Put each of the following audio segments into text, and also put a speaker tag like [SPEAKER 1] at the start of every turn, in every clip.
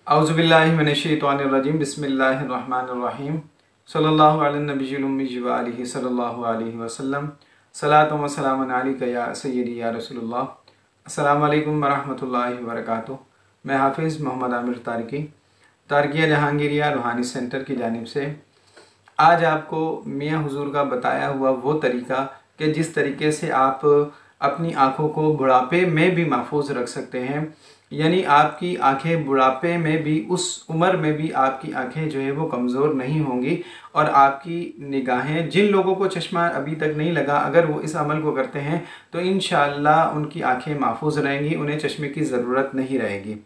[SPEAKER 1] औज़ुबिल्लाहि मिनश्शैतानिर्रजीम बिस्मिल्लाहिर्रहमानिर्रहीम सल्लल्लाहु अला नबिय्यिल उम्मी व आलिहि सल्लल्लाहु अलैहि वसल्लम सलातु व सलामुन अलैका या सय्यदी या रसूलुल्लाह। अस्सलामु अलैकुम व रहमतुल्लाहि व बरकातुहू। मैं हाफिज़ मोहम्मद आमिर तारकिया जहांगीरिया रूहानी सेंटर की जानिब से आज आपको मियाँ हुजूर का बताया हुआ वो तरीका कि जिस तरीके से आप अपनी आँखों को बुढ़ापे में भी महफूज रख सकते हैं, यानी आपकी आंखें बुढ़ापे में भी, उस उम्र में भी आपकी आंखें जो है वो कमज़ोर नहीं होंगी और आपकी निगाहें, जिन लोगों को चश्मा अभी तक नहीं लगा, अगर वो इस अमल को करते हैं तो इंशाअल्लाह उनकी आंखें महफूज रहेंगी, उन्हें चश्मे की ज़रूरत नहीं रहेगी।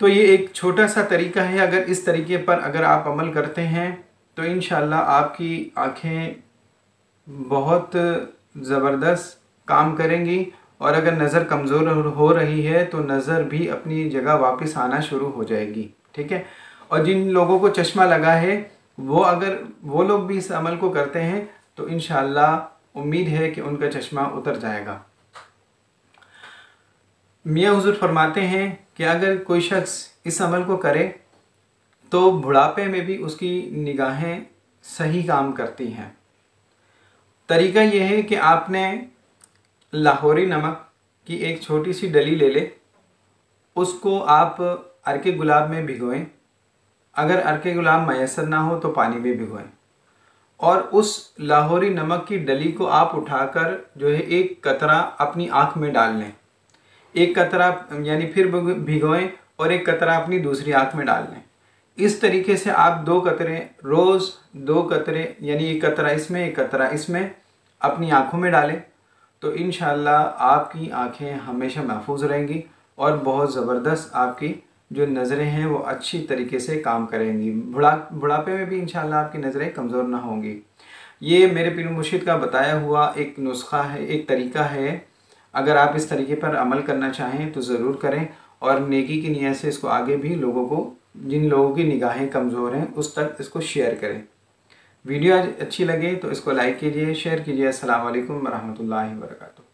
[SPEAKER 1] तो ये एक छोटा सा तरीका है। अगर इस तरीके पर अगर आप अमल करते हैं तो इंशाअल्लाह आपकी आंखें बहुत ज़बरदस्त काम करेंगी और अगर नज़र कमज़ोर हो रही है तो नज़र भी अपनी जगह वापस आना शुरू हो जाएगी। ठीक है। और जिन लोगों को चश्मा लगा है वो अगर वो लोग भी इस अमल को करते हैं तो इंशाअल्लाह उम्मीद है कि उनका चश्मा उतर जाएगा। मियाँ हुजूर फरमाते हैं कि अगर कोई शख्स इस अमल को करे तो बुढ़ापे में भी उसकी निगाहें सही काम करती हैं। तरीका यह है कि आपने लाहौरी नमक की एक छोटी सी डली ले ले, उसको आप अर्के गुलाब में भिगोएं। अगर अर्के गुलाब मैसर ना हो तो पानी में भिगोएं और उस लाहौरी नमक की डली को आप उठाकर जो है एक कतरा अपनी आँख में डाल लें। एक कतरा यानी फिर भिगोएं और एक कतरा अपनी दूसरी आँख में डाल लें। इस तरीके से आप 2 कतरे रोज़ 2 कतरे यानी एक कतरा इसमें एक कतरा इसमें अपनी आँखों में डालें तो इंशाअल्लाह आपकी आँखें हमेशा महफूज रहेंगी और बहुत ज़बरदस्त आपकी जो नज़रें हैं वो अच्छी तरीके से काम करेंगी। बुढ़ापे में भी इंशाअल्लाह आपकी नज़रें कमज़ोर ना होंगी। ये मेरे पीर मुर्शिद का बताया हुआ एक नुस्खा है, एक तरीका है। अगर आप इस तरीके पर अमल करना चाहें तो ज़रूर करें और नेकी की नीयत से इसको आगे भी लोगों को, जिन लोगों की निगाहें कमज़ोर हैं, उस तक इसको शेयर करें। वीडियो आज अच्छी लगे तो इसको लाइक कीजिए, शेयर कीजिए। अस्सलाम वालेकुम व रहमतुल्लाहि व बरकातुहू।